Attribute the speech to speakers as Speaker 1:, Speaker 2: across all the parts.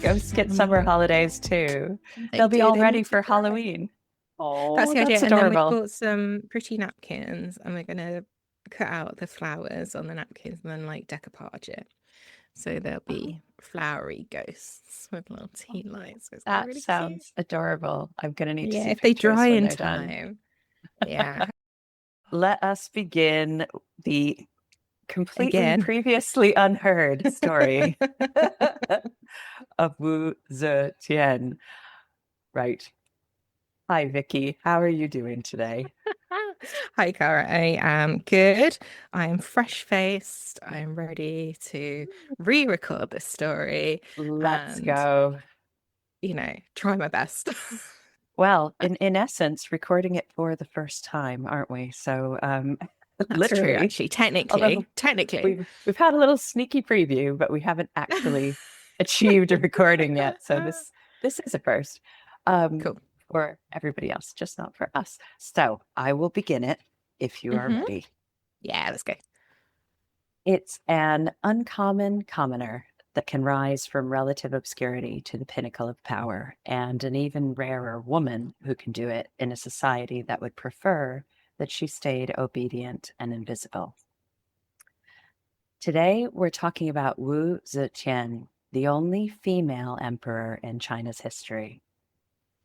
Speaker 1: Ghosts get summer holidays too.
Speaker 2: They
Speaker 1: They'll be
Speaker 2: do.
Speaker 1: all
Speaker 2: They
Speaker 1: ready
Speaker 2: need to
Speaker 1: for
Speaker 2: dry.
Speaker 1: Halloween.
Speaker 2: That's
Speaker 1: Oh,
Speaker 2: the idea.
Speaker 1: that's
Speaker 2: And then we've
Speaker 1: adorable.
Speaker 2: got some pretty napkins, and we're gonna cut out the flowers on the napkins and then like decoupage it. So there'll
Speaker 1: Oh,
Speaker 2: be flowery ghosts with little tea lights. So it's gonna be
Speaker 1: that
Speaker 2: really cute.
Speaker 1: sounds adorable. I'm going to need to
Speaker 2: Yeah,
Speaker 1: see
Speaker 2: if they
Speaker 1: pictures
Speaker 2: dry
Speaker 1: when
Speaker 2: in
Speaker 1: they're done.
Speaker 2: time. Yeah.
Speaker 1: Let us begin the completely
Speaker 2: Again.
Speaker 1: previously unheard story of Wu Zetian. Right. Hi, Vicky. How are you doing today?
Speaker 2: Hi, Cara. I am good. I am fresh-faced. I am ready to re-record this story
Speaker 1: Let's
Speaker 2: and,
Speaker 1: go.
Speaker 2: try my best.
Speaker 1: Well, in essence, recording it for the first time, aren't we? So,
Speaker 2: That's true,
Speaker 1: literally,
Speaker 2: actually.
Speaker 1: although
Speaker 2: Technically.
Speaker 1: we've had a little sneaky preview, but we haven't actually achieved a recording yet. So this is a first, um,
Speaker 2: Cool.
Speaker 1: for everybody else, just not for us. So I will begin it if you are
Speaker 2: hmm
Speaker 1: ready.
Speaker 2: Yeah, let's go.
Speaker 1: It's an uncommon commoner that can rise from relative obscurity to the pinnacle of power, and an even rarer woman who can do it in a society that would prefer that she stayed obedient and invisible. Today, we're talking about Wu Zetian, the only female emperor in China's history.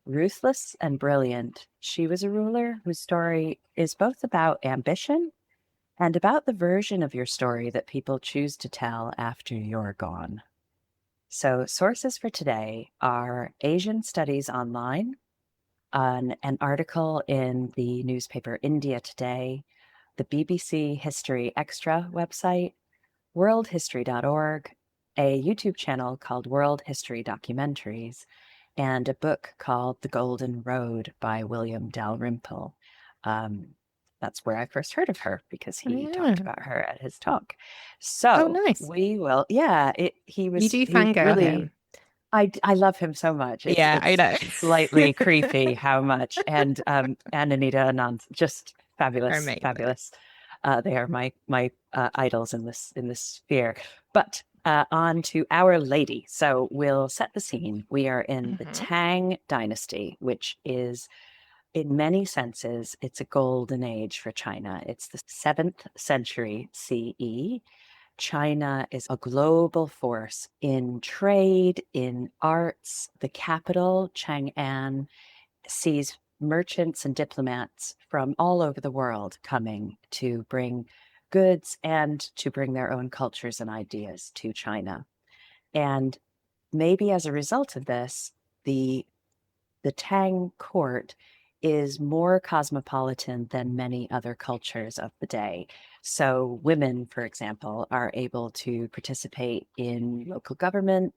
Speaker 1: Ruthless and brilliant, she was a ruler whose story is both about ambition and about the version of your story that people choose to tell after you're gone. So, sources for today are Asian Studies Online, an article in the newspaper India Today, the BBC History Extra website, worldhistory.org, a YouTube channel called World History Documentaries, and a book called The Golden Road by William Dalrymple. That's where I first heard of her because he talked
Speaker 2: Yeah.
Speaker 1: about her at his talk.
Speaker 2: Oh,
Speaker 1: So
Speaker 2: nice.
Speaker 1: we will, yeah,
Speaker 2: You do
Speaker 1: he
Speaker 2: fangirl
Speaker 1: really,
Speaker 2: him.
Speaker 1: I love him so much.
Speaker 2: Yeah, I
Speaker 1: It's
Speaker 2: know.
Speaker 1: slightly creepy how much, and Anita Anand, just fabulous,
Speaker 2: Amazing.
Speaker 1: fabulous. They are my idols in this sphere. But on to Our Lady. So we'll set the scene. We are in the
Speaker 2: hmm
Speaker 1: Tang Dynasty, which is, in many senses, it's a golden age for China. It's the 7th century CE. China is a global force in trade, in arts. The capital, Chang'an, sees merchants and diplomats from all over the world coming to bring goods and to bring their own cultures and ideas to China. And maybe as a result of this, the Tang court is more cosmopolitan than many other cultures of the day. So women, for example, are able to participate in local government,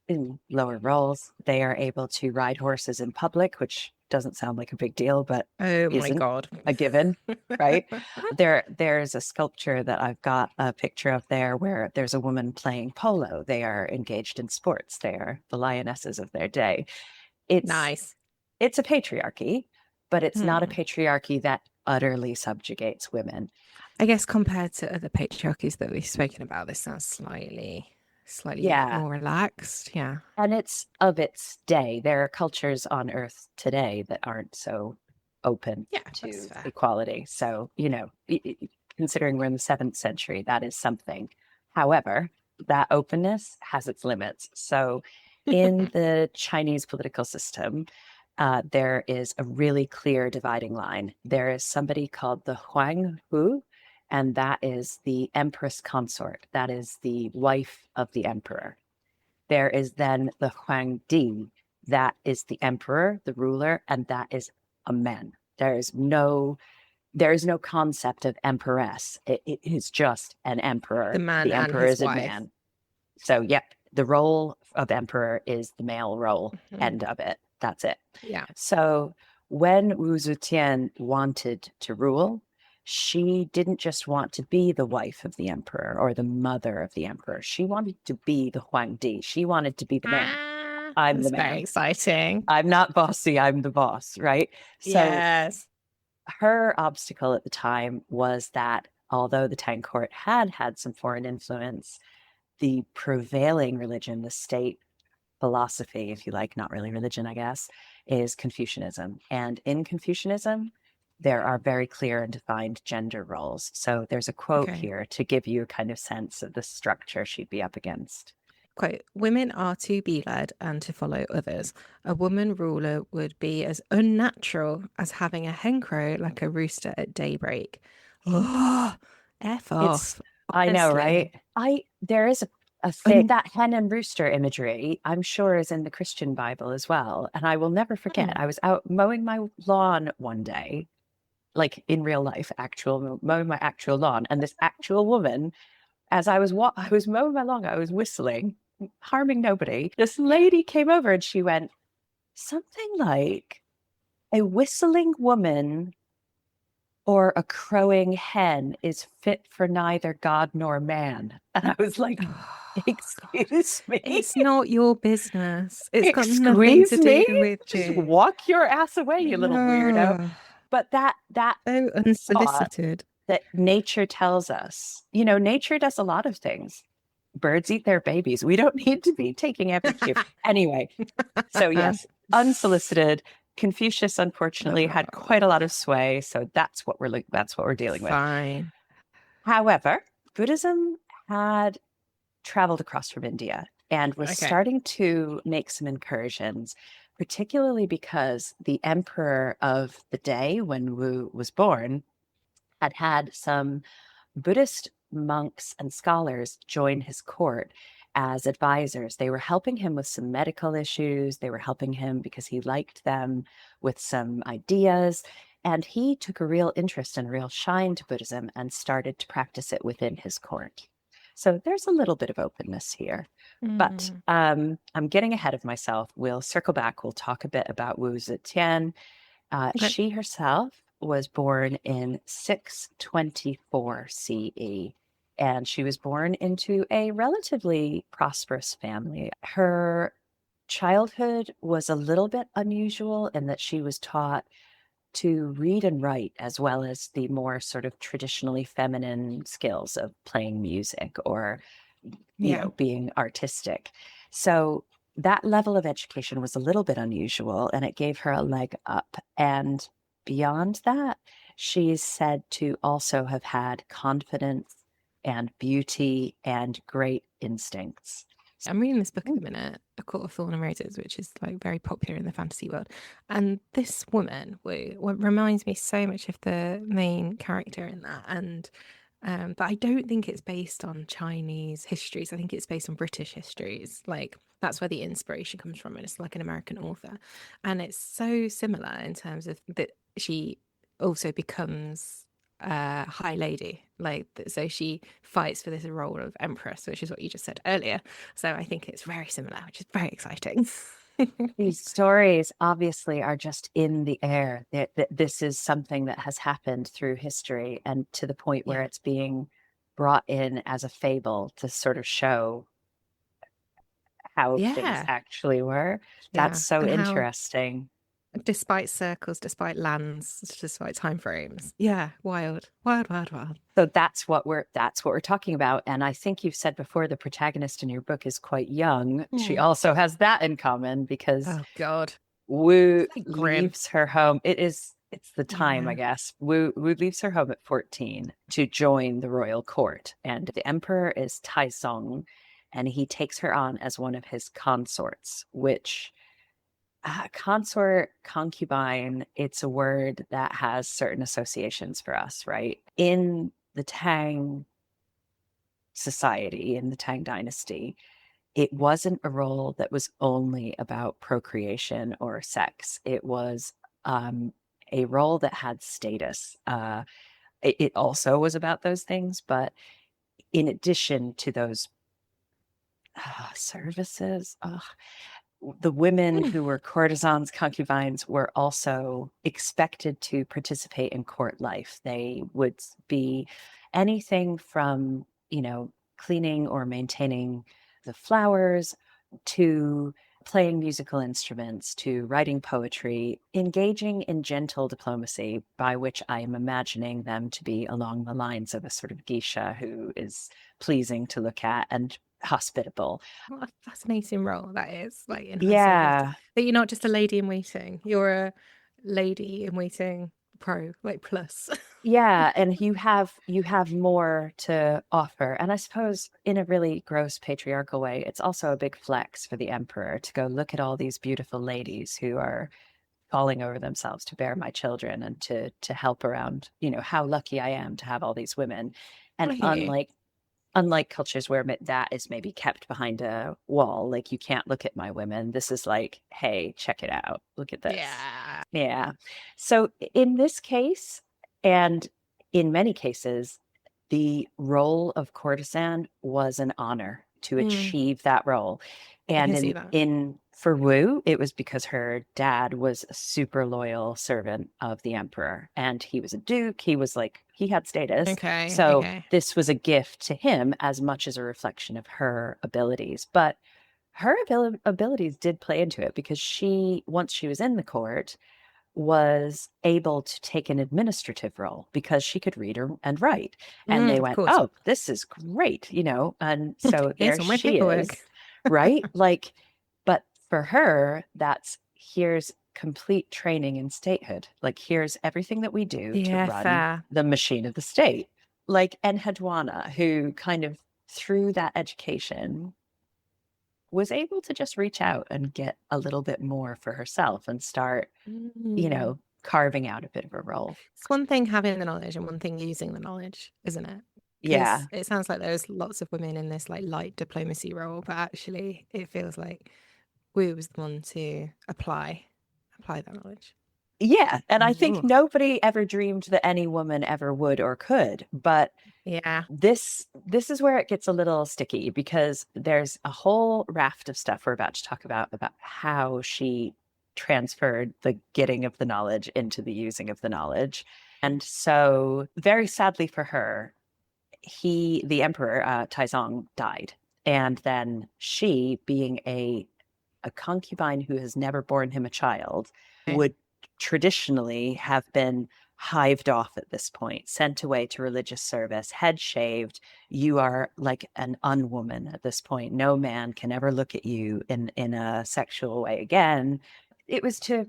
Speaker 1: in lower roles. They are able to ride horses in public, which doesn't sound like a big deal, but
Speaker 2: Oh my
Speaker 1: isn't
Speaker 2: God.
Speaker 1: a given, right? There's a sculpture that I've got a picture of there where there's a woman playing polo. They are engaged in sports. They are the lionesses of their day. It's
Speaker 2: Nice.
Speaker 1: it's a patriarchy, but it's not a
Speaker 2: Hmm.
Speaker 1: patriarchy that utterly subjugates women.
Speaker 2: I guess compared to other patriarchies that we've spoken about, this sounds slightly
Speaker 1: Yeah.
Speaker 2: more relaxed. Yeah.
Speaker 1: And it's of its day. There are cultures on Earth today that aren't so open
Speaker 2: Yeah, that's
Speaker 1: to
Speaker 2: fair.
Speaker 1: equality. So, considering we're in the 7th century, that is something. However, that openness has its limits. So, in the Chinese political system, there is a really clear dividing line. There is somebody called the Huang Hu, and that is the empress consort. That is the wife of the emperor. There is then the Huang Di, that is the emperor, the ruler, and that is a man. There is no concept of empress. It is just an
Speaker 2: The
Speaker 1: emperor.
Speaker 2: man
Speaker 1: The
Speaker 2: and
Speaker 1: emperor
Speaker 2: his
Speaker 1: is a
Speaker 2: wife.
Speaker 1: man. So, yep, the role of emperor is the male role.
Speaker 2: Mhm.
Speaker 1: End of it. That's it.
Speaker 2: Yeah.
Speaker 1: So, when Wu Zetian wanted to rule, she didn't just want to be the wife of the emperor or the mother of the emperor. She wanted to be the Huang Di. She wanted to be the man. I'm the
Speaker 2: That's very
Speaker 1: man.
Speaker 2: exciting.
Speaker 1: I'm not bossy. I'm the boss, right? So,
Speaker 2: Yes.
Speaker 1: her obstacle at the time was that although the Tang court had some foreign influence, the prevailing religion, the state philosophy, if you like, not really religion, I guess, is Confucianism. And in Confucianism, there are very clear and defined gender roles. So there's a quote
Speaker 2: Okay.
Speaker 1: here to give you a kind of sense of the structure she'd be up against.
Speaker 2: Quote, women are to be led and to follow others. A woman ruler would be as unnatural as having a hen crow like a rooster at daybreak. Oh, F
Speaker 1: It's,
Speaker 2: off.
Speaker 1: I know,
Speaker 2: Honestly.
Speaker 1: right? There is a thing,
Speaker 2: Un-
Speaker 1: that hen and rooster imagery, I'm sure is in the Christian Bible as well. And I will never forget,
Speaker 2: Hmm.
Speaker 1: I was out mowing my lawn one day, like in real life, actual mowing my actual lawn. And this actual woman, as I was mowing my lawn, I was whistling, harming nobody. This lady came over and she went, something like, a whistling woman or a crowing hen is fit for neither God nor man. And I was like,
Speaker 2: Oh, God.
Speaker 1: excuse me?
Speaker 2: It's not your business. It's got nothing
Speaker 1: Excuse
Speaker 2: to do
Speaker 1: me?
Speaker 2: with
Speaker 1: Just
Speaker 2: you.
Speaker 1: walk your ass away, you little weirdo.
Speaker 2: Oh,
Speaker 1: But that
Speaker 2: so
Speaker 1: thought
Speaker 2: unsolicited.
Speaker 1: that nature tells us, nature does a lot of things. Birds eat their babies. We don't need to be taking every cue. Anyway, so yes, unsolicited. Confucius unfortunately had quite a lot of sway, so that's what we're dealing with.
Speaker 2: Fine.
Speaker 1: However, Buddhism had traveled across from India and was
Speaker 2: Okay.
Speaker 1: starting to make some incursions, particularly because the emperor of the day when Wu was born had some Buddhist monks and scholars join his court as advisors. They were helping him with some medical issues. They were helping him because he liked them with some ideas. And he took a real interest and a real shine to Buddhism and started to practice it within his court. So there's a little bit of openness here. But
Speaker 2: Mm.
Speaker 1: I'm getting ahead of myself. We'll circle back. We'll talk a bit about Wu Zetian.
Speaker 2: Okay.
Speaker 1: She herself was born in 624 CE, and she was born into a relatively prosperous family. Her childhood was a little bit unusual in that she was taught to read and write, as well as the more sort of traditionally feminine skills of playing music or,
Speaker 2: Yeah.
Speaker 1: being artistic. So that level of education was a little bit unusual and it gave her a leg up. And beyond that, she's said to also have had confidence and beauty and great instincts.
Speaker 2: I'm reading this book at the minute, A Court of Thorn and Roses, which is like very popular in the fantasy world. And this woman, Wu, reminds me so much of the main character in that. And but I don't think it's based on Chinese histories. I think it's based on British histories. Like that's where the inspiration comes from, and it's like an American author. And it's so similar in terms of that she also becomes high lady, like so she fights for this role of empress, which is what you just said earlier. So I think it's very similar, which is very exciting.
Speaker 1: These stories obviously are just in the air. This is something that has happened through history and to the point where
Speaker 2: Yeah.
Speaker 1: it's being brought in as a fable to sort of show how things
Speaker 2: Yeah.
Speaker 1: actually were. That's
Speaker 2: Yeah.
Speaker 1: so
Speaker 2: And how
Speaker 1: interesting.
Speaker 2: despite circles, despite lands, despite time frames. Yeah, wild. Wild, wild, wild.
Speaker 1: So that's what we're talking about. And I think you've said before the protagonist in your book is quite young. She
Speaker 2: Mm.
Speaker 1: also has that in common because
Speaker 2: Oh God.
Speaker 1: Wu
Speaker 2: Grim.
Speaker 1: leaves her home. It's the time, I
Speaker 2: Yeah.
Speaker 1: guess. Wu leaves her home at 14 to join the royal court. And the emperor is Taizong, and he takes her on as one of his consorts, which consort, concubine, it's a word that has certain associations for us, right? In the Tang society, in the Tang Dynasty, it wasn't a role that was only about procreation or sex. It was a role that had status. It also was about those things, but in addition to those services, the women
Speaker 2: Mm.
Speaker 1: who were courtesans, concubines, were also expected to participate in court life. They would be anything from, cleaning or maintaining the flowers to playing musical instruments to writing poetry, engaging in gentle diplomacy, by which I am imagining them to be along the lines of a sort of geisha who is pleasing to look at and hospitable.
Speaker 2: What a fascinating role that is, like in hindsight,
Speaker 1: Yeah.
Speaker 2: that you're not just a lady in waiting, you're a lady in waiting pro, like plus.
Speaker 1: Yeah, and you have more to offer. And I suppose in a really gross patriarchal way, it's also a big flex for the emperor to go look at all these beautiful ladies who are falling over themselves to bear my children and to help around, how lucky I am to have all these women. And
Speaker 2: I hear you.
Speaker 1: unlike cultures where that is maybe kept behind a wall, like you can't look at my women. This is like, hey, check it out. Look at this.
Speaker 2: Yeah.
Speaker 1: Yeah. So in this case, and in many cases, the role of courtesan was an honor to
Speaker 2: Mm,
Speaker 1: achieve that role.
Speaker 2: I
Speaker 1: And
Speaker 2: can see
Speaker 1: in
Speaker 2: that.
Speaker 1: in for Wu, it was because her dad was a super loyal servant of the emperor, and he was a duke. He was like, he had status.
Speaker 2: Okay,
Speaker 1: So
Speaker 2: okay.
Speaker 1: this was a gift to him as much as a reflection of her abilities. But her abilities did play into it, because she, once she was in the court, was able to take an administrative role because she could read and write. And they
Speaker 2: Of
Speaker 1: went,
Speaker 2: course.
Speaker 1: oh, this is great, And so
Speaker 2: Here's
Speaker 1: there
Speaker 2: all my
Speaker 1: she
Speaker 2: paperwork.
Speaker 1: is, right? Like, but for her, here's complete training in statehood. Like, here's everything that we do to
Speaker 2: Yeah,
Speaker 1: run
Speaker 2: fair.
Speaker 1: the machine of the state. Like Enheduanna, who kind of through that education was able to just reach out and get a little bit more for herself and start,
Speaker 2: Mm.
Speaker 1: carving out a bit of a role.
Speaker 2: It's one thing having the knowledge and one thing using the knowledge, isn't it?
Speaker 1: Yeah.
Speaker 2: Because it sounds like there's lots of women in this like light diplomacy role, but actually it feels like Wu was the one to apply that knowledge.
Speaker 1: Yeah. And I think
Speaker 2: Ooh.
Speaker 1: nobody ever dreamed that any woman ever would or could. But
Speaker 2: Yeah.
Speaker 1: this is where it gets a little sticky, because there's a whole raft of stuff we're about to talk about how she transferred the getting of the knowledge into the using of the knowledge. And so very sadly for her, the emperor, Taizong, died. And then she, being a concubine who has never borne him a child,
Speaker 2: Okay.
Speaker 1: would traditionally have been hived off at this point, sent away to religious service, head shaved. You are like an unwoman at this point. No man can ever look at you in a sexual way again. It was to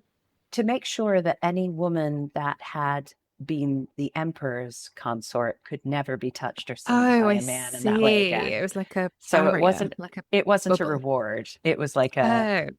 Speaker 1: make sure that any woman that had been the emperor's consort could never be touched or seen
Speaker 2: Oh,
Speaker 1: by
Speaker 2: I
Speaker 1: a man in that way
Speaker 2: see.
Speaker 1: again.
Speaker 2: It was like a
Speaker 1: So it
Speaker 2: barrier,
Speaker 1: wasn't
Speaker 2: like a
Speaker 1: it wasn't a
Speaker 2: bubble.
Speaker 1: reward. It was like a
Speaker 2: Oh,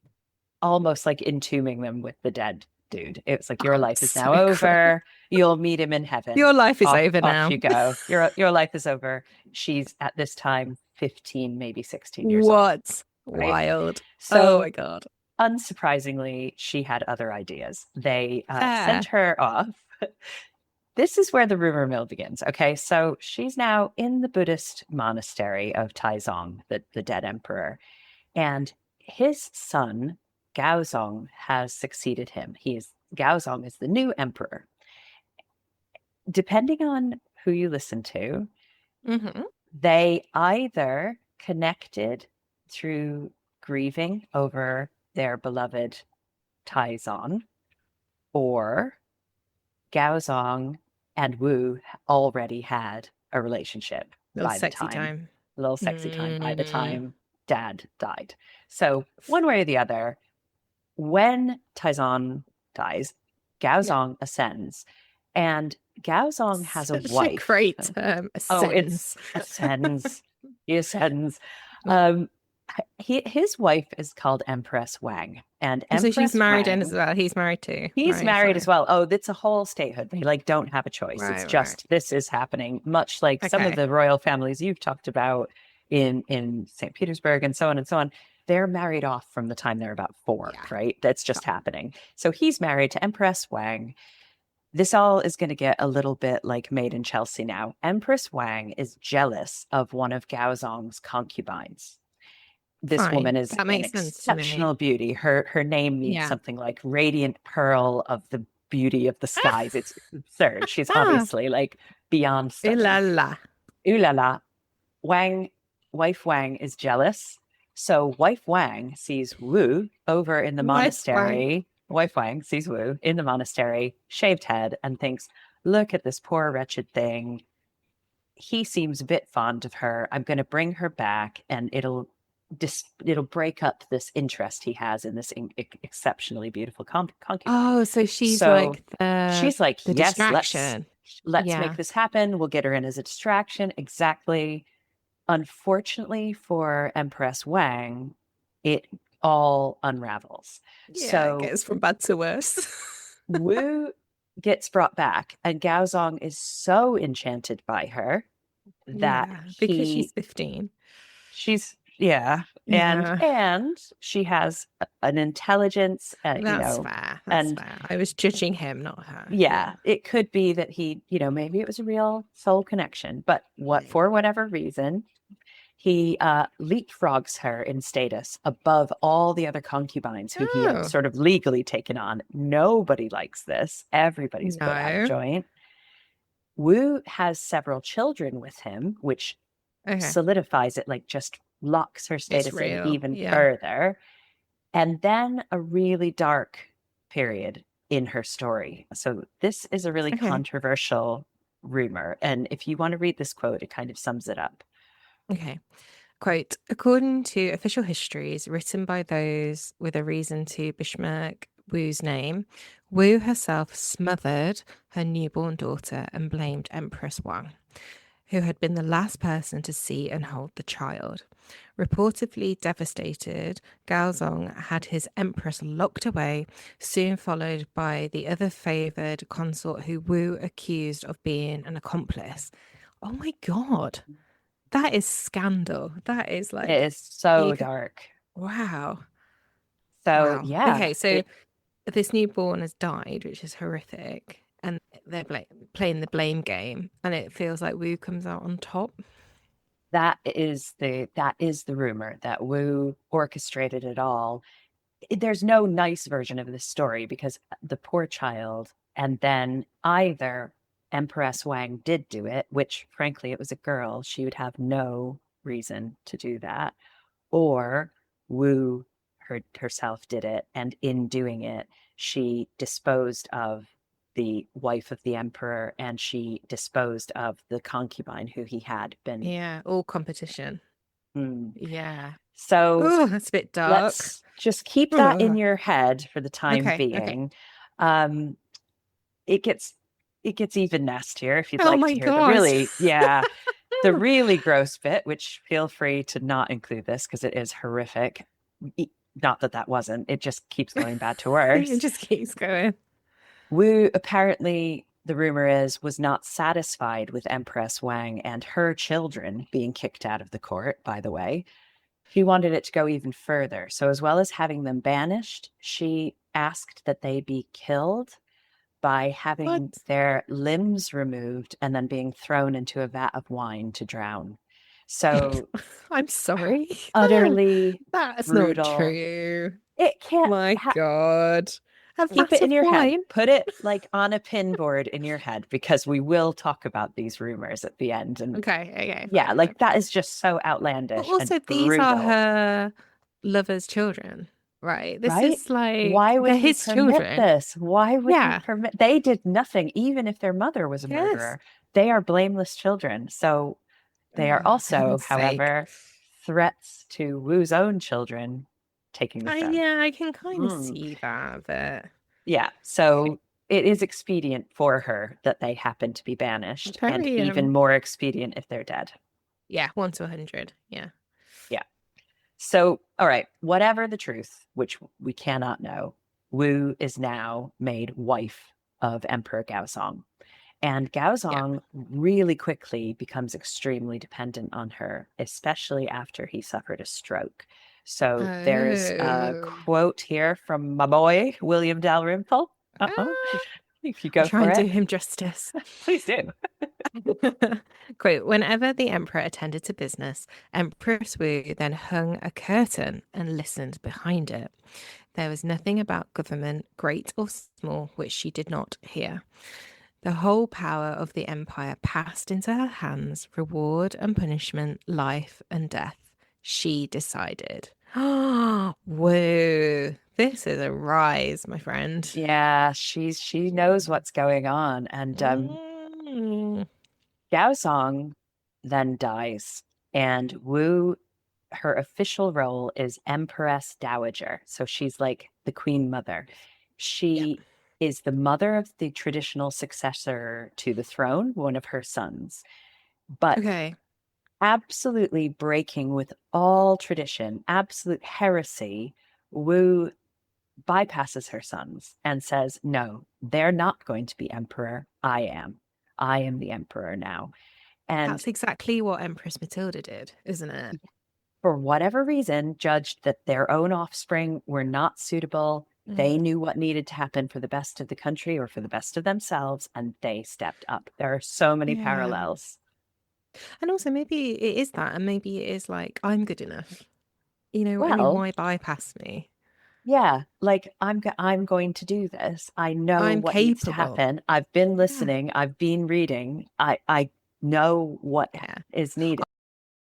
Speaker 1: almost like entombing them with the dead dude. It was like, your
Speaker 2: oh,
Speaker 1: life is
Speaker 2: so
Speaker 1: now
Speaker 2: cruel.
Speaker 1: over. You'll meet him in heaven.
Speaker 2: Your life is over
Speaker 1: Off
Speaker 2: now.
Speaker 1: you go. Your life is over. She's at this time 15, maybe 16 years old,
Speaker 2: What?
Speaker 1: right?
Speaker 2: Wild. Oh
Speaker 1: So
Speaker 2: my God.
Speaker 1: unsurprisingly, she had other ideas. They sent
Speaker 2: Fair.
Speaker 1: her off. This is where the rumor mill begins. Okay, so she's now in the Buddhist monastery of Taizong, the dead emperor, and his son Gaozong has succeeded him. Gaozong is the new emperor. Depending on who you listen to,
Speaker 2: Hmm.
Speaker 1: they either connected through grieving over their beloved Taizong, or Gaozong and Wu already had a relationship
Speaker 2: Little
Speaker 1: by the
Speaker 2: sexy
Speaker 1: time,
Speaker 2: time.
Speaker 1: a little sexy time by the
Speaker 2: Mm.
Speaker 1: time dad died. So one way or the other, when Taizong dies,
Speaker 2: Yeah.
Speaker 1: Gaozong ascends, and Gaozong has a
Speaker 2: Such a
Speaker 1: wife.
Speaker 2: great
Speaker 1: Oh, it's
Speaker 2: ascends.
Speaker 1: ascends. He ascends. Um, his wife is called Empress Wang, and
Speaker 2: So she's
Speaker 1: Empress
Speaker 2: married in as
Speaker 1: Wang,
Speaker 2: well. He's married too.
Speaker 1: he's
Speaker 2: Right,
Speaker 1: married as
Speaker 2: fine.
Speaker 1: well. Oh, it's a whole statehood. They like don't have a choice. It's
Speaker 2: Right, right.
Speaker 1: just this is happening, much like some of
Speaker 2: Okay.
Speaker 1: the royal families you've talked about in St. Petersburg and so on and so on. They're married off from the time they're about four,
Speaker 2: Yeah.
Speaker 1: right? That's just happening. So he's married to Empress Wang. This all is going to get a little bit like Made in Chelsea now. Empress Wang is jealous of one of Gaozong's concubines. This woman
Speaker 2: Fine.
Speaker 1: is
Speaker 2: That
Speaker 1: an
Speaker 2: makes sense to me.
Speaker 1: exceptional beauty. Her name means
Speaker 2: Yeah.
Speaker 1: something like radiant pearl of the beauty of the skies. It's absurd. She's
Speaker 2: Ah,
Speaker 1: obviously like beyond
Speaker 2: ooh la
Speaker 1: stunning.
Speaker 2: la.
Speaker 1: Ooh la la. Wang, wife Wang is jealous. So wife Wang sees Wu over in the
Speaker 2: Wife Wang.
Speaker 1: monastery. Wife Wang sees Wu in the monastery, shaved head, and thinks, look at this poor wretched thing. he seems a bit fond of her. I'm going to bring her back, and it'll break up this interest he has in this exceptionally beautiful concubine.
Speaker 2: Oh, so she's
Speaker 1: So
Speaker 2: like the
Speaker 1: she's like, yes,
Speaker 2: distraction.
Speaker 1: let's make
Speaker 2: Yeah.
Speaker 1: this happen. We'll get her in as a distraction. Exactly. Unfortunately for Empress Wang, it all unravels.
Speaker 2: Yeah, it
Speaker 1: So
Speaker 2: gets from bad to worse.
Speaker 1: Wu gets brought back, and Gaozong is so enchanted by her that
Speaker 2: Yeah, because she's 15.
Speaker 1: she's yeah,
Speaker 2: Yeah,
Speaker 1: and she has an intelligence,
Speaker 2: that's fair. That's
Speaker 1: and
Speaker 2: fair. I was judging him, not her.
Speaker 1: yeah,
Speaker 2: Yeah.
Speaker 1: it could be that he, maybe it was a real soul connection, but for whatever reason, he leapfrogs her in status above all the other concubines who he had
Speaker 2: Oh,
Speaker 1: sort of legally taken on. Nobody likes this. Everybody's put out of
Speaker 2: no.
Speaker 1: joint. Wu has several children with him, which
Speaker 2: Okay.
Speaker 1: solidifies it, like just locks her
Speaker 2: It's
Speaker 1: status in
Speaker 2: real.
Speaker 1: even
Speaker 2: Yeah.
Speaker 1: further. And then a really dark period in her story. So this is a really
Speaker 2: Okay.
Speaker 1: controversial rumor. And if you want to read this quote, it kind of sums it up.
Speaker 2: Okay. Quote, according to official histories written by those with a reason to besmirch Wu's name, Wu herself smothered her newborn daughter and blamed Empress Wang, who had been the last person to see and hold the child. Reportedly devastated, Gaozong had his empress locked away, soon followed by the other favoured consort who Wu accused of being an accomplice. Oh my God. That is scandal. That is
Speaker 1: It
Speaker 2: like
Speaker 1: is so
Speaker 2: you could,
Speaker 1: dark.
Speaker 2: wow.
Speaker 1: So
Speaker 2: Wow.
Speaker 1: yeah,
Speaker 2: Okay, so this newborn has died, which is horrific, and they're playing the blame game, and it feels like Wu comes out on top.
Speaker 1: that is the rumor that Wu orchestrated it all. There's no nice version of this story because the poor child, and then either Empress Wang did do it, which frankly it was a girl, she would have no reason to do that, or Wu herself did it, and in doing it, she disposed of the wife of the emperor, and she disposed of the concubine who he had been.
Speaker 2: Yeah, all competition.
Speaker 1: Hmm.
Speaker 2: Yeah.
Speaker 1: So
Speaker 2: Oh, that's a bit dark.
Speaker 1: let's just keep that in
Speaker 2: Ugh.
Speaker 1: your head for the time
Speaker 2: Okay, okay.
Speaker 1: being. Um, it gets it gets even nastier if you'd
Speaker 2: Oh
Speaker 1: like
Speaker 2: my
Speaker 1: to hear
Speaker 2: God.
Speaker 1: the really gross bit, which feel free to not include this because it is horrific. Not that that wasn't, it just keeps going bad to
Speaker 2: It
Speaker 1: worse.
Speaker 2: just keeps going.
Speaker 1: Wu apparently, the rumor is, was not satisfied with Empress Wang and her children being kicked out of the court, by the way. She wanted it to go even further. So, as well as having them banished, she asked that they be killed by having
Speaker 2: What?
Speaker 1: their limbs removed and then being thrown into a vat of wine to drown. So,
Speaker 2: I'm sorry.
Speaker 1: utterly
Speaker 2: That's not
Speaker 1: brutal.
Speaker 2: true.
Speaker 1: It can't
Speaker 2: My God. A
Speaker 1: keep
Speaker 2: vat
Speaker 1: it in
Speaker 2: of
Speaker 1: your head.
Speaker 2: wine?
Speaker 1: Put it like on a pinboard in your head because we will talk about these rumors at the end. And
Speaker 2: Okay, okay,
Speaker 1: yeah,
Speaker 2: fine, fine,
Speaker 1: like that
Speaker 2: fine.
Speaker 1: is just so
Speaker 2: But
Speaker 1: outlandish and
Speaker 2: also, these are
Speaker 1: brutal.
Speaker 2: her lover's children, right? This
Speaker 1: Right?
Speaker 2: is like,
Speaker 1: Why would
Speaker 2: they're
Speaker 1: he
Speaker 2: his
Speaker 1: permit
Speaker 2: children.
Speaker 1: this? Why would he
Speaker 2: Yeah.
Speaker 1: permit? They did nothing, even if their mother was a
Speaker 2: Yes.
Speaker 1: murderer. They are blameless children. So they are
Speaker 2: Oh, for
Speaker 1: also,
Speaker 2: heaven's sake.
Speaker 1: however, threats to Wu's own children taking the throne.
Speaker 2: Yeah, I can kind of
Speaker 1: Mm.
Speaker 2: see that, but
Speaker 1: Yeah. So it is expedient for her that they happen to be banished, and
Speaker 2: very,
Speaker 1: even more expedient if they're dead.
Speaker 2: yeah, 1 to 100. Yeah.
Speaker 1: Yeah. So, all right, whatever the truth, which we cannot know, Wu is now made wife of Emperor Gaozong. And
Speaker 2: Yeah.
Speaker 1: Gaozong really quickly becomes extremely dependent on her, especially after he suffered a stroke. So there's a
Speaker 2: Oh.
Speaker 1: quote here from my boy, William Dalrymple. Uh-oh.
Speaker 2: Ah,
Speaker 1: If you
Speaker 2: I'll
Speaker 1: go
Speaker 2: try
Speaker 1: for
Speaker 2: and do
Speaker 1: it,
Speaker 2: him justice.
Speaker 1: please do.
Speaker 2: Quote, whenever the emperor attended to business, Empress Wu then hung a curtain and listened behind it. There was nothing about government, great or small, which she did not hear. The whole power of the empire passed into her hands, reward and punishment, life and death. She decided. Whoa, this is a rise, my friend.
Speaker 1: Yeah, she knows what's going on. And
Speaker 2: Mm.
Speaker 1: Gaozong then dies. And Wu, her official role is Empress Dowager. So she's like the queen mother.
Speaker 2: Yeah.
Speaker 1: She is the mother of the traditional successor to the throne, one of her sons. But
Speaker 2: Okay.
Speaker 1: absolutely breaking with all tradition, absolute heresy, Wu bypasses her sons and says, no, they're not going to be emperor. I am. I am the emperor now. And
Speaker 2: That's exactly what Empress Matilda did, isn't it?
Speaker 1: for whatever reason, judged that their own offspring were not suitable. They
Speaker 2: Mm.
Speaker 1: knew what needed to happen for the best of the country or for the best of themselves, and they stepped up. There are so many
Speaker 2: Yeah.
Speaker 1: parallels.
Speaker 2: And also, maybe it is that, and maybe it is like, I'm good enough. You know what I mean?
Speaker 1: Well,
Speaker 2: Why bypass me?
Speaker 1: yeah, like I'm going to do this. I know
Speaker 2: I'm
Speaker 1: what needs to
Speaker 2: capable.
Speaker 1: happen. I've been
Speaker 2: Yeah.
Speaker 1: listening. I've been reading. I know what
Speaker 2: Yeah.
Speaker 1: is needed.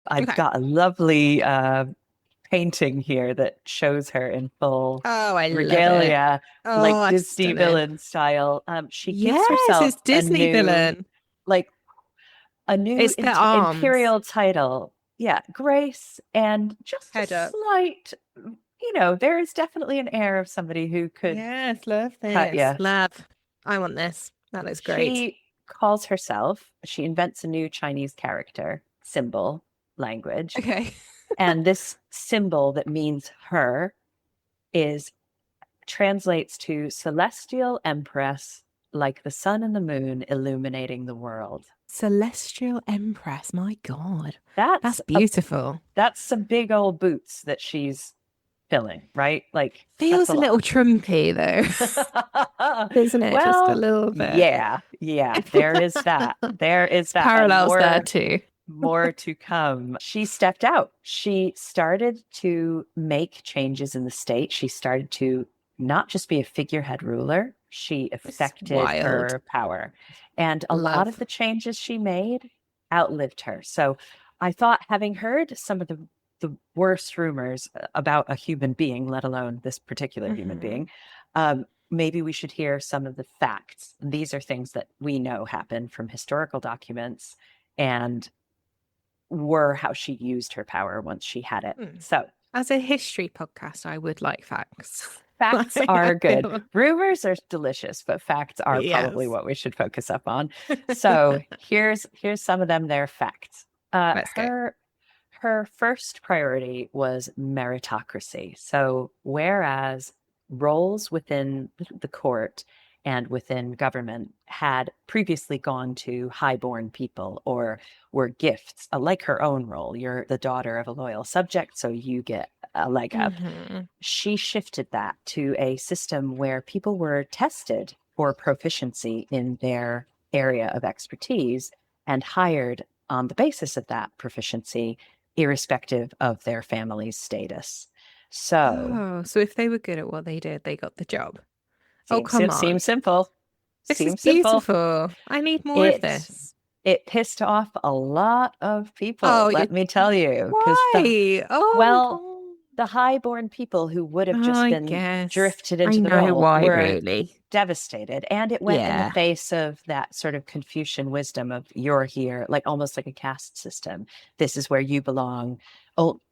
Speaker 1: I've
Speaker 2: Okay.
Speaker 1: got a lovely painting here that shows her in full
Speaker 2: Oh, I love it.
Speaker 1: regalia, like
Speaker 2: Oh, that's
Speaker 1: Disney
Speaker 2: stunning.
Speaker 1: villain style. She gives
Speaker 2: Yes,
Speaker 1: herself
Speaker 2: it's Disney villain.
Speaker 1: like a new
Speaker 2: It's the arms.
Speaker 1: imperial title. Yeah, grace and just a
Speaker 2: Head up.
Speaker 1: slight, there is definitely an air of somebody who could
Speaker 2: Yes, love
Speaker 1: cut
Speaker 2: this.
Speaker 1: you.
Speaker 2: Love. I want this. That looks great.
Speaker 1: She calls herself, she invents a new Chinese character, symbol, language.
Speaker 2: Okay.
Speaker 1: And this symbol that means her is translates to celestial empress, like the sun and the moon illuminating the world.
Speaker 2: Celestial Empress. My God.
Speaker 1: That's
Speaker 2: That's
Speaker 1: a
Speaker 2: beautiful.
Speaker 1: that's some big old boots that she's filling, right? Like that's
Speaker 2: Feels
Speaker 1: a
Speaker 2: a little
Speaker 1: lot.
Speaker 2: Trumpy though, isn't it? Just a
Speaker 1: Well,
Speaker 2: little bit.
Speaker 1: yeah, there is that. There is
Speaker 2: It's
Speaker 1: that. And
Speaker 2: parallels there too.
Speaker 1: more to come. She stepped out. She started to make changes in the state. She started to not just be a figurehead ruler, she
Speaker 2: It's
Speaker 1: affected
Speaker 2: wild.
Speaker 1: her power. And a lot of
Speaker 2: Love.
Speaker 1: the changes she made outlived her. So I thought, having heard some of the worst rumors about a human being, let alone this particular human
Speaker 2: Hmm.
Speaker 1: being, maybe we should hear some of the facts. These are things that we know happened from historical documents and were how she used her power once she had it.
Speaker 2: Hmm.
Speaker 1: So
Speaker 2: As a history podcast, I would like facts.
Speaker 1: facts
Speaker 2: I
Speaker 1: are good.
Speaker 2: feel
Speaker 1: Rumors are delicious, but facts are probably
Speaker 2: yes.
Speaker 1: what we should focus up on. So here's some of them. They're facts.
Speaker 2: Let's go.
Speaker 1: Her first priority was meritocracy. So whereas roles within the court and within government had previously gone to highborn people or were gifts, like her own role. You're the daughter of a loyal subject, so you get a leg up.
Speaker 2: Hmm.
Speaker 1: She shifted that to a system where people were tested for proficiency in their area of expertise and hired on the basis of that proficiency, irrespective of their family's status. So
Speaker 2: Oh, so if they were good at what they did, they got the job. Oh,
Speaker 1: seems
Speaker 2: come
Speaker 1: seems
Speaker 2: on.
Speaker 1: simple.
Speaker 2: This is
Speaker 1: Seems simple.
Speaker 2: beautiful. I need more of
Speaker 1: It
Speaker 2: this.
Speaker 1: it pissed off a lot of people,
Speaker 2: Oh,
Speaker 1: let me tell you, because
Speaker 2: why? Oh my
Speaker 1: well,
Speaker 2: God.
Speaker 1: the highborn people who would have just
Speaker 2: I
Speaker 1: been
Speaker 2: guess
Speaker 1: drifted
Speaker 2: I
Speaker 1: into the
Speaker 2: know
Speaker 1: role
Speaker 2: why,
Speaker 1: were
Speaker 2: really.
Speaker 1: devastated. And it went in the
Speaker 2: Yeah.
Speaker 1: face of that sort of Confucian wisdom of you're here, like almost like a caste system. This is where you belong.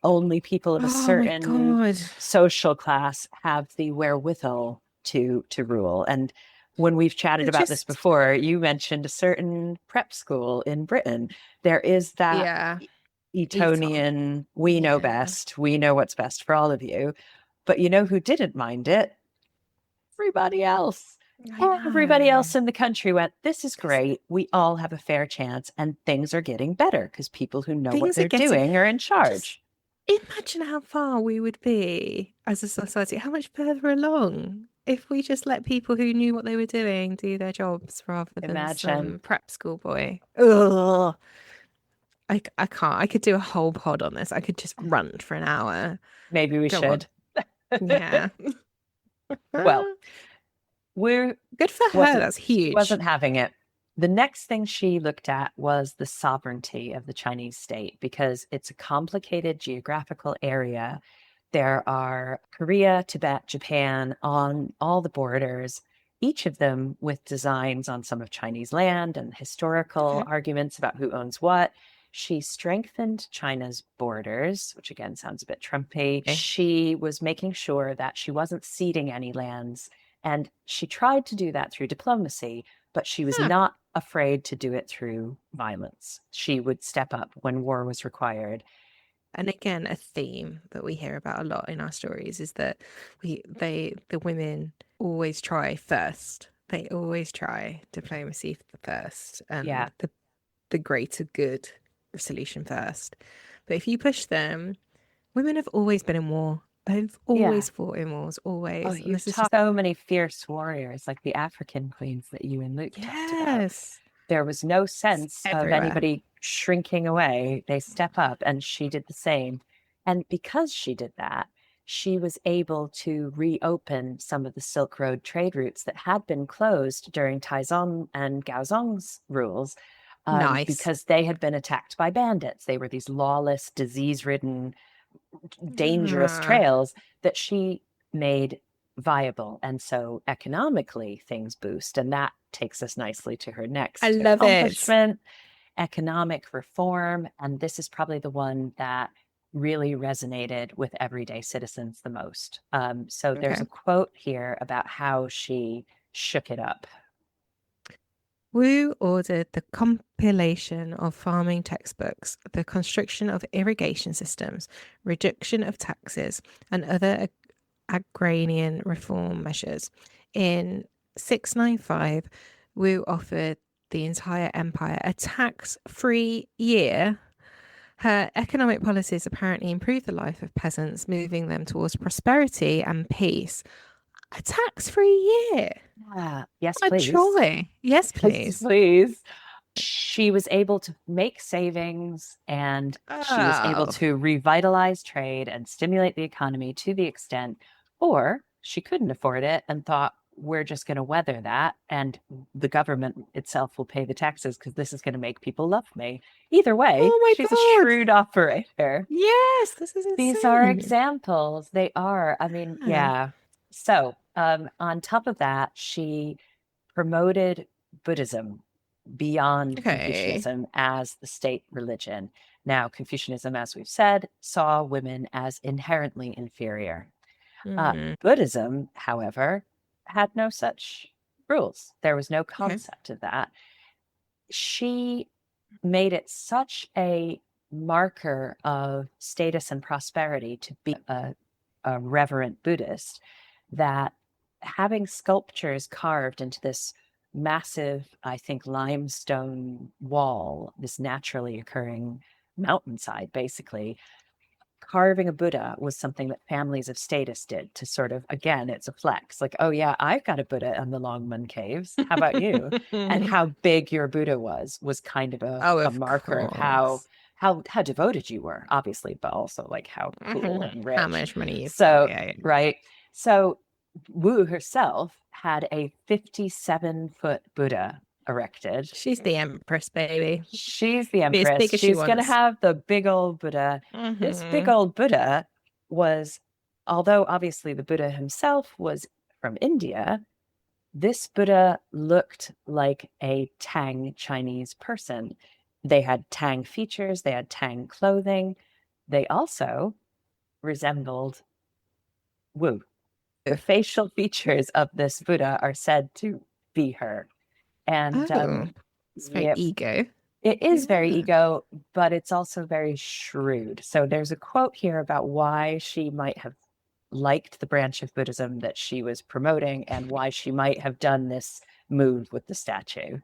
Speaker 1: Only people of a
Speaker 2: Oh my
Speaker 1: certain
Speaker 2: God.
Speaker 1: social class have the wherewithal to rule. And when we've chatted
Speaker 2: It
Speaker 1: about this
Speaker 2: just,
Speaker 1: before, you mentioned a certain prep school in Britain. There is that
Speaker 2: yeah. Eton.
Speaker 1: Etonian, we know
Speaker 2: Yeah.
Speaker 1: best, we know what's best for all of you. But you know who didn't mind it? Everybody else.
Speaker 2: I
Speaker 1: Everybody
Speaker 2: know.
Speaker 1: else in the country went, this is
Speaker 2: Because
Speaker 1: great. We all have a fair chance, and things are getting better because people who know what
Speaker 2: things are
Speaker 1: they're
Speaker 2: getting,
Speaker 1: doing are in
Speaker 2: just
Speaker 1: charge.
Speaker 2: imagine how far we would be as a society, how much further along if we just let people who knew what they were doing do their jobs rather than
Speaker 1: Imagine.
Speaker 2: some prep school boy. Ugh. I can't. I could do a whole pod on this. I could just run for an hour.
Speaker 1: Maybe we
Speaker 2: Go on.
Speaker 1: should.
Speaker 2: Yeah.
Speaker 1: Well, we're
Speaker 2: Good for her.
Speaker 1: wasn't
Speaker 2: That's huge.
Speaker 1: wasn't having it. The next thing she looked at was the sovereignty of the Chinese state because it's a complicated geographical area. There are Korea, Tibet, Japan on all the borders, each of them with designs on some of Chinese land and historical
Speaker 2: Okay.
Speaker 1: arguments about who owns what. She strengthened China's borders, which again sounds a bit Trumpy.
Speaker 2: Okay.
Speaker 1: She was making sure that she wasn't ceding any lands. And she tried to do that through diplomacy, but she was
Speaker 2: Ah,
Speaker 1: not afraid to do it through violence. She would step up when war was required.
Speaker 2: and again, a theme that we hear about a lot in our stories is that the women always try first. They always try diplomacy first
Speaker 1: Yeah.
Speaker 2: and the greater good solution first. But if you push them, women have always been in war. They've
Speaker 1: Yeah.
Speaker 2: always fought in wars,
Speaker 1: Oh,
Speaker 2: always. And
Speaker 1: you
Speaker 2: this is
Speaker 1: talk
Speaker 2: just,
Speaker 1: so many fierce warriors, like the African queens that you and Luke talked about.
Speaker 2: yes,
Speaker 1: There was no
Speaker 2: it's
Speaker 1: sense of
Speaker 2: everywhere.
Speaker 1: anybody shrinking away. They step up, and she did the same. And because she did that, she was able to reopen some of the Silk Road trade routes that had been closed during Taizong and Gaozong's rules,
Speaker 2: Nice.
Speaker 1: because they had been attacked by bandits. They were these lawless, disease-ridden, dangerous
Speaker 2: Ah,
Speaker 1: trails that she made viable. And so economically, things boost. And that takes us nicely to her
Speaker 2: I
Speaker 1: next
Speaker 2: love it.
Speaker 1: accomplishment, economic reform. And this is probably the one that really resonated with everyday citizens the most. So there's
Speaker 2: Okay.
Speaker 1: a quote here about how she shook it up.
Speaker 2: Wu ordered the compilation of farming textbooks, the construction of irrigation systems, reduction of taxes, and other agrarian reform measures. In 695, Wu offered the entire empire a tax-free year. Her economic policies apparently improved the life of peasants, moving them towards prosperity and peace. A tax-free year.
Speaker 1: Yeah. Yes,
Speaker 2: A
Speaker 1: please.
Speaker 2: joy. Yes,
Speaker 1: Yes,
Speaker 2: please.
Speaker 1: please. She was able to make savings, and she was able
Speaker 2: Oh.
Speaker 1: to revitalize trade and stimulate the economy to the extent, or she couldn't afford it and thought, we're just going to weather that, and the government itself will pay the taxes because this is going to make people love me. Either way,
Speaker 2: Oh my
Speaker 1: she's a
Speaker 2: God.
Speaker 1: shrewd operator.
Speaker 2: Yes, this is
Speaker 1: These are
Speaker 2: insane.
Speaker 1: examples. They are. I mean,
Speaker 2: Yeah.
Speaker 1: yeah. So, on top of that, she promoted Buddhism beyond
Speaker 2: Okay.
Speaker 1: Confucianism as the state religion. Now, Confucianism, as we've said, saw women as inherently inferior.
Speaker 2: Mm,
Speaker 1: Buddhism, however, had no such rules. There was no
Speaker 2: okay.
Speaker 1: concept of that. She made it such a marker of status and prosperity to be a reverent Buddhist that having sculptures carved into this massive, I think, limestone wall, this naturally occurring mountainside, basically, carving a Buddha was something that families of status did to sort of, again, it's a flex. Like, oh yeah, I've got a Buddha in the Longmen Caves. How about you? And how big your Buddha was kind of
Speaker 2: Oh,
Speaker 1: a
Speaker 2: of
Speaker 1: marker of how
Speaker 2: course.
Speaker 1: how devoted you were, obviously, but also like how cool and
Speaker 2: How
Speaker 1: rich.
Speaker 2: much money you've got.
Speaker 1: So,
Speaker 2: Yeah, yeah.
Speaker 1: right. So Wu herself had a 57-foot Buddha erected.
Speaker 2: She's the Empress, baby.
Speaker 1: She's the
Speaker 2: Be as
Speaker 1: Empress.
Speaker 2: big as she
Speaker 1: She's going to
Speaker 2: wants.
Speaker 1: have the big old Buddha. This big
Speaker 2: Hmm.
Speaker 1: old Buddha was, although obviously the Buddha himself was from India, this Buddha looked like a Tang Chinese person. They had Tang features, they had Tang clothing. They also resembled Wu. The facial features of this Buddha are said to be her. And
Speaker 2: Oh, it's very
Speaker 1: yep,
Speaker 2: ego.
Speaker 1: it is very
Speaker 2: Yeah.
Speaker 1: ego, but it's also very shrewd. So there's a quote here about why she might have liked the branch of Buddhism that she was promoting and why she might have done this move with the statue.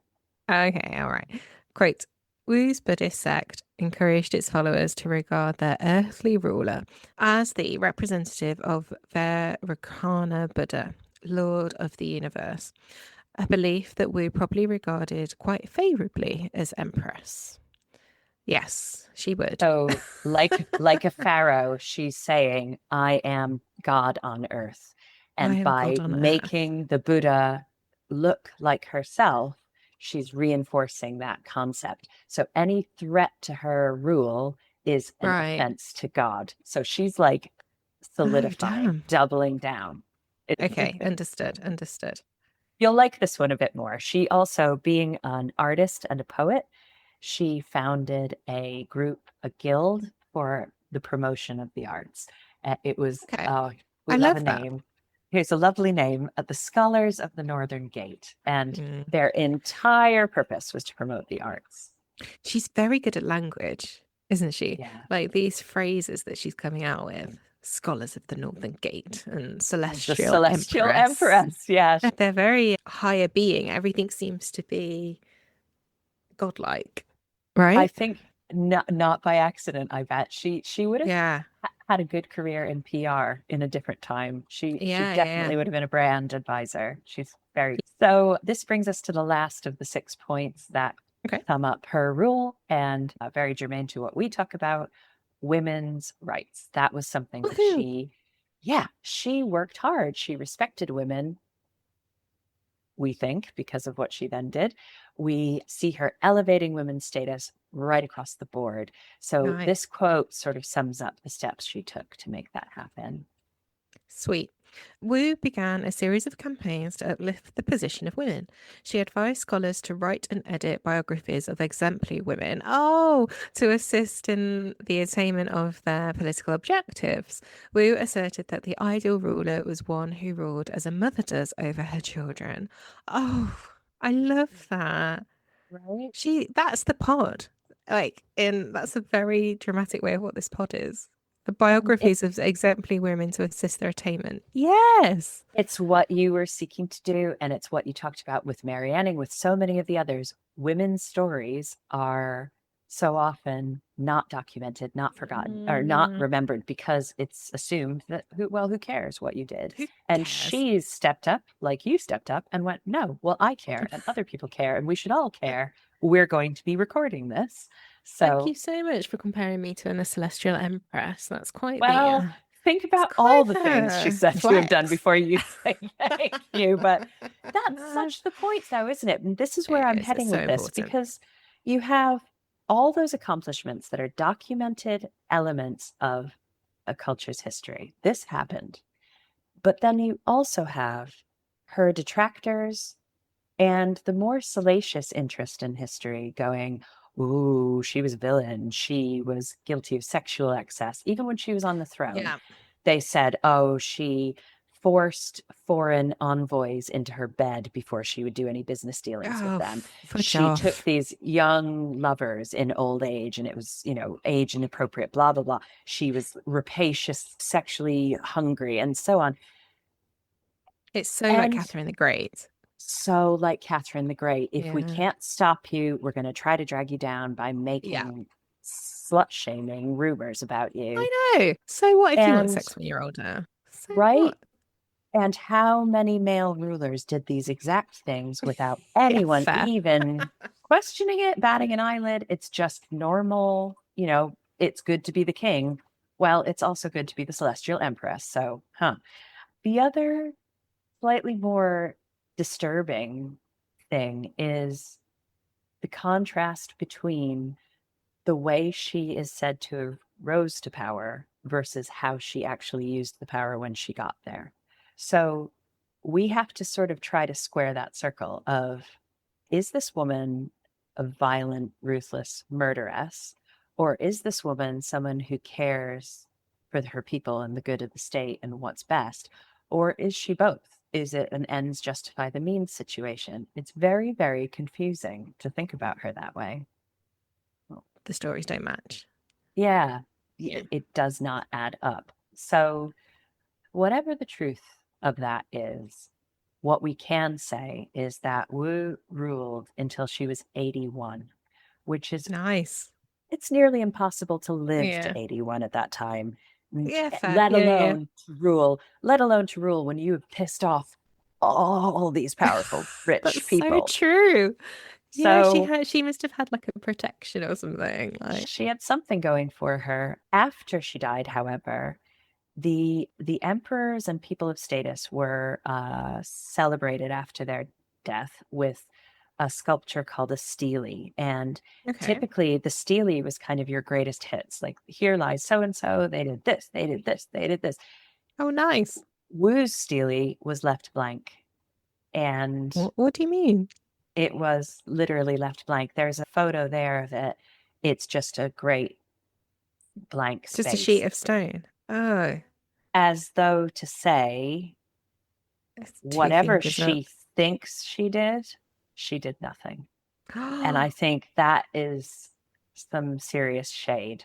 Speaker 2: Okay, all right. Quote, Wu's Buddhist sect encouraged its followers to regard their earthly ruler as the representative of their Rakana Buddha, Lord of the universe, a belief that Wu probably regarded quite favorably as Empress. Yes, she would.
Speaker 1: So like a pharaoh, she's saying, I am God on earth.
Speaker 2: I
Speaker 1: And
Speaker 2: am God
Speaker 1: by
Speaker 2: on earth.
Speaker 1: making the Buddha look like herself, she's reinforcing that concept. So any threat to her rule is an
Speaker 2: Right.
Speaker 1: offense to God. So she's like
Speaker 2: Oh,
Speaker 1: solidifying,
Speaker 2: damn.
Speaker 1: doubling down.
Speaker 2: Okay, understood, understood.
Speaker 1: You'll like this one a bit more. She also, being an artist and a poet, she founded a group, a guild for the promotion of the arts. It was,
Speaker 2: Okay.
Speaker 1: oh, we
Speaker 2: I
Speaker 1: love a
Speaker 2: love that.
Speaker 1: name. Here's a lovely name, the Scholars of the Northern Gate. And
Speaker 2: Mm.
Speaker 1: their entire purpose was to promote the arts.
Speaker 2: She's very good at language, isn't she?
Speaker 1: Yeah.
Speaker 2: Like these phrases that she's coming out with, scholars of the Northern Gate and
Speaker 1: The
Speaker 2: celestial
Speaker 1: Celestial
Speaker 2: empress.
Speaker 1: Empress. Yeah.
Speaker 2: They're very higher being. Everything seems to be godlike,
Speaker 1: I
Speaker 2: right?
Speaker 1: think not by accident, I bet. She would have
Speaker 2: Yeah.
Speaker 1: had a good career in PR in a different time. She
Speaker 2: Yeah, yeah,
Speaker 1: definitely would have been a brand advisor. She's very so this brings us to the last of the 6 points that
Speaker 2: yeah. Okay.
Speaker 1: sum up her rule and very germane to what we talk about, women's rights. That was something that
Speaker 2: Woohoo.
Speaker 1: she worked hard. She respected women, we think, because of what she then did. We see her elevating women's status right across the board. So
Speaker 2: Nice.
Speaker 1: this quote sort of sums up the steps she took to make that happen.
Speaker 2: Sweet. Wu began a series of campaigns to uplift the position of women. She advised scholars to write and edit biographies of exemplary women, to assist in the attainment of their political objectives. Wu asserted that the ideal ruler was one who ruled as a mother does over her children. Oh, I love that.
Speaker 1: Right.
Speaker 2: That's the pod. That's a very dramatic way of what this pod is. The biographies of exemplary women to assist their attainment. Yes.
Speaker 1: It's what you were seeking to do, and it's what you talked about with Mary Anning, with so many of the others. Women's stories are so often not documented, not forgotten, or not remembered because it's assumed that who cares what you did?
Speaker 2: Who
Speaker 1: And
Speaker 2: cares?
Speaker 1: she's stepped up, like you stepped up, and went, no, well, I care, and other people care, and we should all care. We're going to be recording this.
Speaker 2: Thank you
Speaker 1: So,
Speaker 2: so much for comparing me to a celestial empress. That's quite the
Speaker 1: well, think
Speaker 2: it's
Speaker 1: about all
Speaker 2: quite
Speaker 1: the things she
Speaker 2: the
Speaker 1: said to have done
Speaker 2: flex.
Speaker 1: before you say thank you. But that's such the point, though, isn't it? And this is where I'm
Speaker 2: It's
Speaker 1: heading
Speaker 2: so
Speaker 1: with this
Speaker 2: important.
Speaker 1: because you have all those accomplishments that are documented elements of a culture's history. This happened. But then you also have her detractors and the more salacious interest in history going, ooh, she was a villain. She was guilty of sexual excess. Even when she was on the throne,
Speaker 2: Yeah.
Speaker 1: they said, oh, she forced foreign envoys into her bed before she would do any business dealings with
Speaker 2: Oh,
Speaker 1: them.
Speaker 2: fudge
Speaker 1: She took
Speaker 2: off.
Speaker 1: these young lovers in old age and it was, age inappropriate, blah, blah, blah. She was rapacious, sexually hungry, and so on.
Speaker 2: It's so like
Speaker 1: And
Speaker 2: Catherine the Great.
Speaker 1: so like Catherine the Great, if we
Speaker 2: Yeah.
Speaker 1: can't stop you, we're going to try to drag you down by
Speaker 2: Yeah.
Speaker 1: making slut shaming rumors about you.
Speaker 2: I know. So what if you want
Speaker 1: And
Speaker 2: sex when you're older? So
Speaker 1: right.
Speaker 2: what?
Speaker 1: And how many male rulers did these exact things without
Speaker 2: Yeah,
Speaker 1: anyone
Speaker 2: fair.
Speaker 1: even questioning it, batting an eyelid? It's just normal. It's good to be the king. Well, it's also good to be the celestial empress. So, The other slightly more disturbing thing is the contrast between the way she is said to have rose to power versus how she actually used the power when she got there. So we have to sort of try to square that circle of, is this woman a violent, ruthless murderess? Or is this woman someone who cares for her people and the good of the state and what's best? Or is she both? Is it an ends justify the means situation? It's very, very confusing to think about her that way.
Speaker 2: The stories don't match.
Speaker 1: Yeah,
Speaker 2: Yeah.
Speaker 1: it does not add up. So, whatever the truth of that is, what we can say is that Wu ruled until she was 81, which is
Speaker 2: Nice.
Speaker 1: it's nearly impossible to live to
Speaker 2: Yeah.
Speaker 1: 81 at that time,
Speaker 2: Yeah, fair.
Speaker 1: let
Speaker 2: Yeah, yeah.
Speaker 1: alone to rule, let alone to rule when you have pissed off all these powerful, rich
Speaker 2: That's so
Speaker 1: people.
Speaker 2: true. Yeah,
Speaker 1: So
Speaker 2: she must have had like a protection or something. Like,
Speaker 1: she had something going for her. After she died, however, the emperors and people of status were celebrated after their death with a sculpture called a stele. And
Speaker 2: okay.
Speaker 1: typically the stele was kind of your greatest hits. Like, here lies so and so, they did this, they did this, they did this.
Speaker 2: Oh, nice.
Speaker 1: Wu's stele was left blank. And
Speaker 2: What do you mean?
Speaker 1: it was literally left blank. There's a photo there that it's just a great blank
Speaker 2: Just a sheet
Speaker 1: space,
Speaker 2: of stone. Oh,
Speaker 1: as though to say,
Speaker 2: it's two
Speaker 1: whatever
Speaker 2: fingers up.
Speaker 1: she thinks she did nothing. And I think that is some serious shade.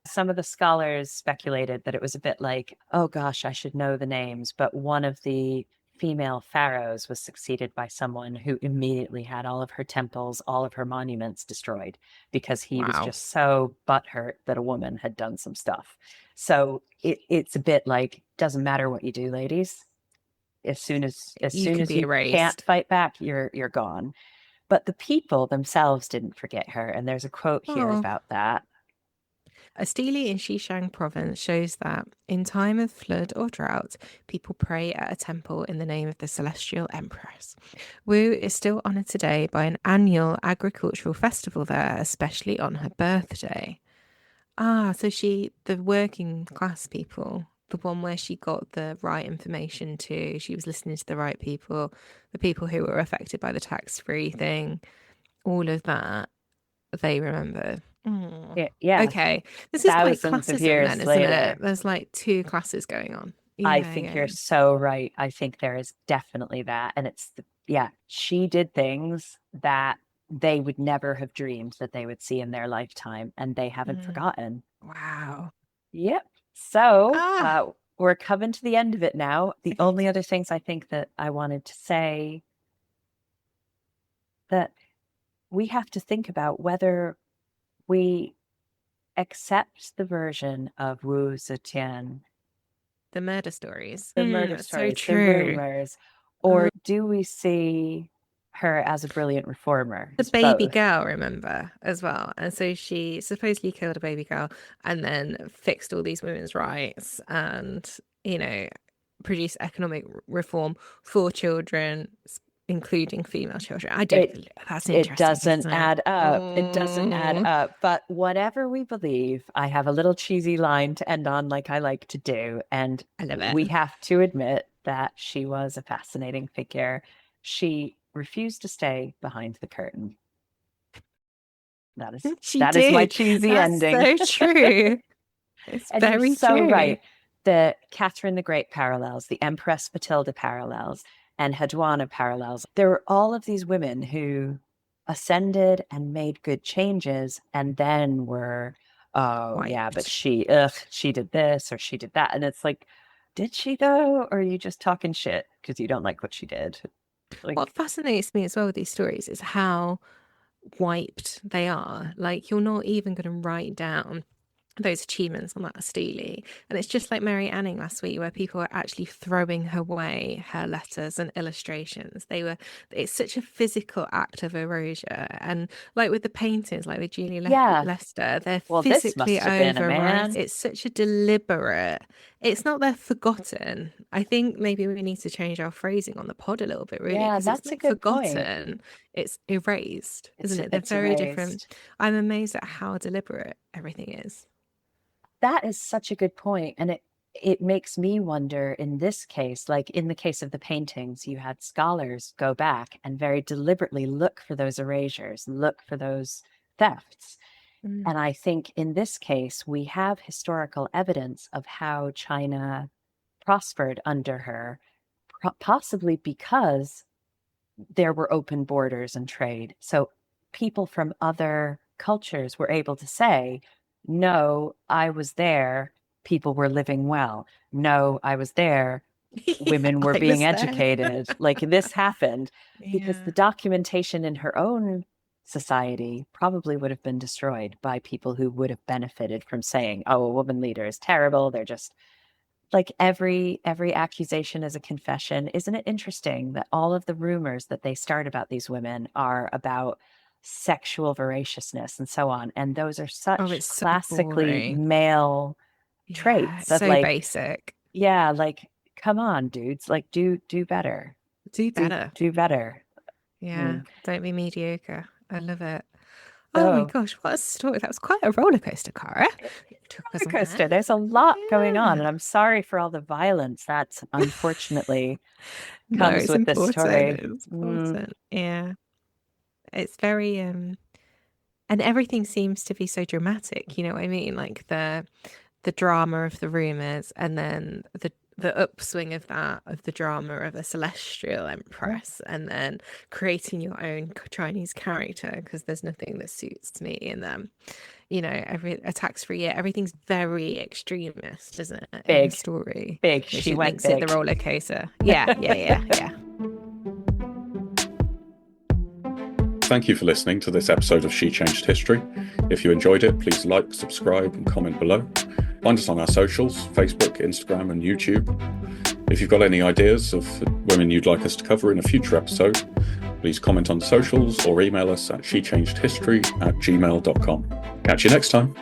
Speaker 1: Some of the scholars speculated that it was a bit like, oh gosh, I should know the names, but one of the female pharaohs was succeeded by someone who immediately had all of her temples, all of her monuments destroyed because he was
Speaker 2: Wow.
Speaker 1: just so butthurt that a woman had done some stuff. So it's a bit like, doesn't matter what you do, ladies. As
Speaker 2: You
Speaker 1: soon
Speaker 2: can
Speaker 1: as
Speaker 2: be
Speaker 1: you can't
Speaker 2: erased.
Speaker 1: fight back, you're gone. But the people themselves didn't forget her, and there's a quote here
Speaker 2: Oh.
Speaker 1: about that.
Speaker 2: A stele in Xishan province shows that in time of flood or drought, people pray at a temple in the name of the celestial empress. Wu is still honored today by an annual agricultural festival there, especially on her birthday. Ah, so the working class people, the one where she got the right information to, she was listening to the people who were affected by the tax-free thing, all of that, they remember. Oh,
Speaker 1: Yeah,
Speaker 2: okay. This is quite
Speaker 1: thousands of
Speaker 2: classism then,
Speaker 1: years
Speaker 2: isn't it?
Speaker 1: later.
Speaker 2: There's like two classes going on.
Speaker 1: I
Speaker 2: Yeah,
Speaker 1: think
Speaker 2: yeah.
Speaker 1: you're so right. I think there is definitely that. And yeah, she did things that they would never have dreamed that they would see in their lifetime, and they haven't
Speaker 2: Mm.
Speaker 1: forgotten.
Speaker 2: Wow.
Speaker 1: Yep. So
Speaker 2: Ah,
Speaker 1: we're coming to the end of it now. The
Speaker 2: okay.
Speaker 1: only other things I think that I wanted to say, that we have to think about whether we accept the version of Wu Zetian,
Speaker 2: The murder stories.
Speaker 1: the murder
Speaker 2: That's so
Speaker 1: stories, the
Speaker 2: true.
Speaker 1: rumors,
Speaker 2: Uh,
Speaker 1: or do we see her as a brilliant reformer?
Speaker 2: the
Speaker 1: It's
Speaker 2: baby
Speaker 1: both.
Speaker 2: girl, remember, as well. And so she supposedly killed a baby girl and then fixed all these women's rights and, you know, produced economic reform for children, including female children. I don't
Speaker 1: It
Speaker 2: believe that's
Speaker 1: it
Speaker 2: interesting,
Speaker 1: doesn't
Speaker 2: isn't it?
Speaker 1: add up. It doesn't add
Speaker 2: Oh,
Speaker 1: up. But whatever we believe, I have a little cheesy line to end on, like I like to do. And
Speaker 2: I love it.
Speaker 1: we have to admit that she was a fascinating figure. She refused to stay behind the curtain. That is
Speaker 2: She
Speaker 1: that is my
Speaker 2: did.
Speaker 1: cheesy
Speaker 2: That's
Speaker 1: ending.
Speaker 2: so true. It's
Speaker 1: And you're
Speaker 2: very
Speaker 1: so
Speaker 2: true.
Speaker 1: right. The Catherine the Great parallels, the Empress Matilda parallels, and Hedwana parallels. There were all of these women who ascended and made good changes and then were, oh yeah, but
Speaker 2: Wiped.
Speaker 1: she did this or she did that. And it's like, did she though? Or are you just talking shit because you don't like what she did?
Speaker 2: What
Speaker 1: Like,
Speaker 2: fascinates me as well with these stories is how wiped they are. Like, you're not even going to write down those achievements on that stele. And it's just like Mary Anning last week, where people are actually throwing her way her letters and illustrations. It's such a physical act of erasure. And like with the paintings, like with Julia
Speaker 1: yeah,
Speaker 2: Lester, they're
Speaker 1: well, this
Speaker 2: physically
Speaker 1: must have been a
Speaker 2: overwrite.
Speaker 1: man.
Speaker 2: It's such a deliberate, it's not they're forgotten. I think maybe we need to change our phrasing on the pod a little bit, really,
Speaker 1: Yeah,
Speaker 2: because it's
Speaker 1: that's a
Speaker 2: not
Speaker 1: good point.
Speaker 2: forgotten, it's erased, isn't it? They're
Speaker 1: It's
Speaker 2: very different.
Speaker 1: erased.
Speaker 2: I'm amazed at how deliberate everything is.
Speaker 1: That is such a good point. And it makes me wonder in this case, like in the case of the paintings, you had scholars go back and very deliberately look for those erasures, look for those thefts.
Speaker 2: Mm.
Speaker 1: And I think in this case, we have historical evidence of how China prospered under her, possibly because there were open borders and trade. So people from other cultures were able to say, no, I was there. People were living well. No, I was there.
Speaker 2: Yeah,
Speaker 1: Women were
Speaker 2: I
Speaker 1: being
Speaker 2: was there.
Speaker 1: educated. Like this happened because the
Speaker 2: Yeah.
Speaker 1: documentation in her own society probably would have been destroyed by people who would have benefited from saying, oh, a woman leader is terrible. They're just like every accusation is a confession. Isn't it interesting that all of the rumors that they start about these women are about sexual voraciousness and so on, and those are
Speaker 2: Oh,
Speaker 1: such
Speaker 2: it's so
Speaker 1: classically
Speaker 2: boring.
Speaker 1: male
Speaker 2: Yeah,
Speaker 1: traits
Speaker 2: it's
Speaker 1: of
Speaker 2: so
Speaker 1: like,
Speaker 2: basic.
Speaker 1: yeah, like come on dudes, like do better,
Speaker 2: Do
Speaker 1: do
Speaker 2: better.
Speaker 1: do better.
Speaker 2: Yeah,
Speaker 1: Mm.
Speaker 2: don't be mediocre. I love it. Oh my
Speaker 1: So
Speaker 2: gosh, what a story. That was quite a roller coaster, Cara. You took us
Speaker 1: roller
Speaker 2: on there.
Speaker 1: coaster, there's a lot going on,
Speaker 2: Yeah.
Speaker 1: and I'm sorry for all the violence that's unfortunately
Speaker 2: No,
Speaker 1: comes
Speaker 2: it's
Speaker 1: with this
Speaker 2: important.
Speaker 1: story.
Speaker 2: It's
Speaker 1: Mm.
Speaker 2: important. Yeah. It's very and everything seems to be so dramatic, you know what I mean? Like the drama of the rumors, and then the upswing of the drama of a celestial empress, and then creating your own Chinese character, because there's nothing that suits me in them. You know, every attacks for a year, everything's very extremist, isn't it? In
Speaker 1: Big.
Speaker 2: the story.
Speaker 1: Big.
Speaker 2: Which
Speaker 1: She went
Speaker 2: makes it
Speaker 1: big.
Speaker 2: the roller coaster. Yeah.
Speaker 3: Thank you for listening to this episode of She Changed History. If you enjoyed it, please like, subscribe, and comment below. Find us on our socials, Facebook, Instagram, and YouTube. If you've got any ideas of women you'd like us to cover in a future episode, please comment on the socials or email us at shechangedhistory@gmail.com. Catch you next time.